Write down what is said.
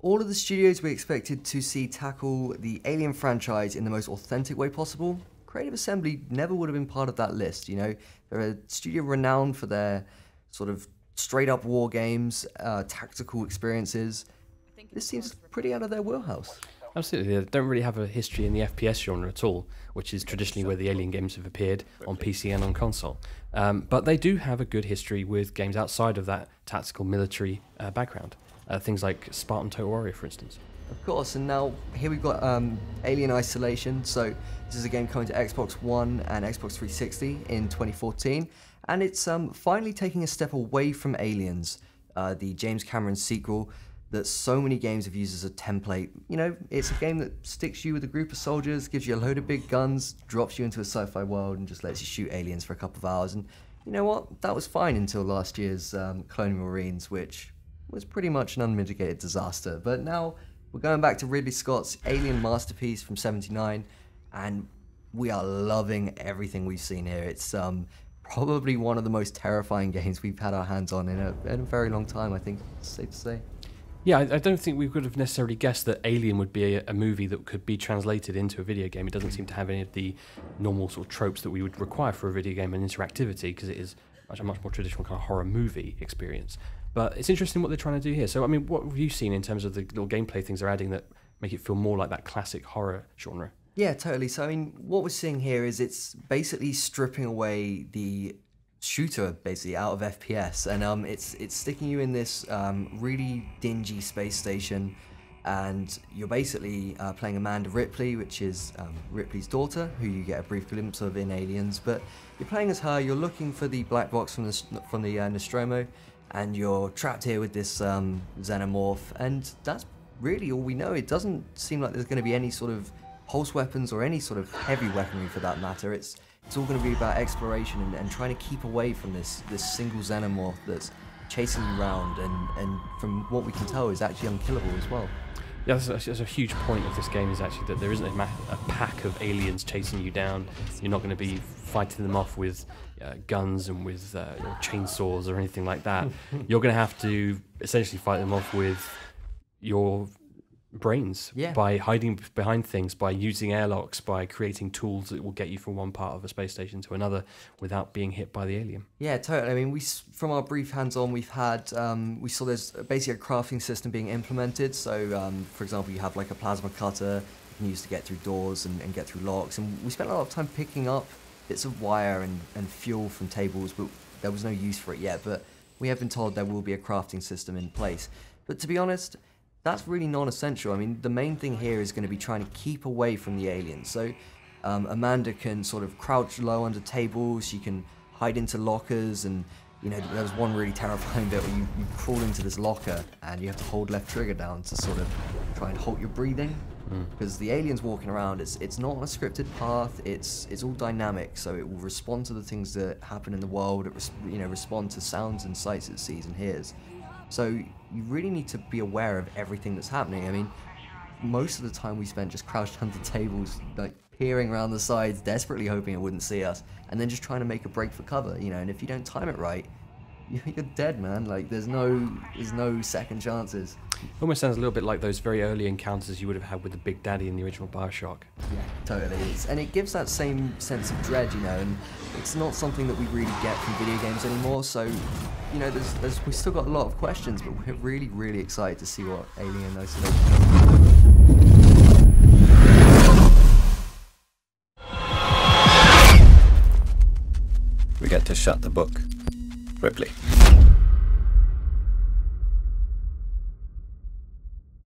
all of the studios we expected to see tackle the Alien franchise in the most authentic way possible, Creative Assembly never would have been part of that list. You know, they're a studio renowned for their sort of straight-up war games, tactical experiences. This seems pretty out of their wheelhouse. Absolutely, they don't really have a history in the FPS genre at all, which is traditionally where the Alien games have appeared on PC and on console. But they do have a good history with games outside of that tactical military background. Things like Spartan Total Warrior, for instance. Of course, and now here we've got Alien Isolation. So this is a game coming to Xbox One and Xbox 360 in 2014, and it's finally taking a step away from Aliens, the James Cameron sequel that so many games have used as a template. You know, it's a game that sticks you with a group of soldiers, gives you a load of big guns, drops you into a sci-fi world, and just lets you shoot aliens for a couple of hours. And you know what? That was fine until last year's Colonial Marines, which was pretty much an unmitigated disaster. But now we're going back to Ridley Scott's alien masterpiece from '79, and we are loving everything we've seen here. It's probably one of the most terrifying games we've had our hands on in a very long time, I think it's safe to say. Yeah, I don't think we could have necessarily guessed that Alien would be a movie that could be translated into a video game. It doesn't seem to have any of the normal sort of tropes that we would require for a video game and interactivity, because it is a much more traditional kind of horror movie experience. But it's interesting what they're trying to do here. So, I mean, what have you seen in terms of the little gameplay things they're adding that make it feel more like that classic horror genre? Yeah, totally. So, I mean, what we're seeing here is it's basically stripping away the shooter basically out of FPS, and it's sticking you in this really dingy space station, and you're basically playing Amanda Ripley, which is Ripley's daughter, who you get a brief glimpse of in Aliens. But you're playing as her. You're looking for the black box from the Nostromo, and you're trapped here with this xenomorph, and that's really all we know. It doesn't seem like there's going to be any sort of pulse weapons or any sort of heavy weaponry for that matter. It's all going to be about exploration and trying to keep away from this single xenomorph that's chasing you around, and from what we can tell is actually unkillable as well. Yeah, that's a huge point of this game, is actually that there isn't a pack of aliens chasing you down. You're not going to be fighting them off with guns and with chainsaws or anything like that. You're going to have to essentially fight them off with your brains, by hiding behind things, by using airlocks, by creating tools that will get you from one part of a space station to another without being hit by the alien. Yeah, totally. I mean, from our brief hands-on, we've had we saw there's basically a crafting system being implemented. So, for example, you have like a plasma cutter you can use to get through doors and get through locks. And we spent a lot of time picking up bits of wire and fuel from tables, but there was no use for it yet. But we have been told there will be a crafting system in place. But to be honest, that's really non-essential. I mean, the main thing here is going to be trying to keep away from the aliens. So Amanda can sort of crouch low under tables, she can hide into lockers, and you know, there was one really terrifying bit where you crawl into this locker and you have to hold left trigger down to sort of try and halt your breathing. Because the aliens walking around, it's not on a scripted path, it's all dynamic, so it will respond to the things that happen in the world, it respond to sounds and sights it sees and hears. So you really need to be aware of everything that's happening. I mean, most of the time we spent just crouched under tables, like peering around the sides, desperately hoping it wouldn't see us, and then just trying to make a break for cover, you know, and if you don't time it right, you're dead, man. Like, there's no second chances. It almost sounds a little bit like those very early encounters you would have had with the Big Daddy in the original Bioshock. Yeah, totally. And it gives that same sense of dread, you know, and it's not something that we really get from video games anymore. So, you know, we've still got a lot of questions, but we're really, really excited to see what Alien Isolation We get to shut the book. Ripley.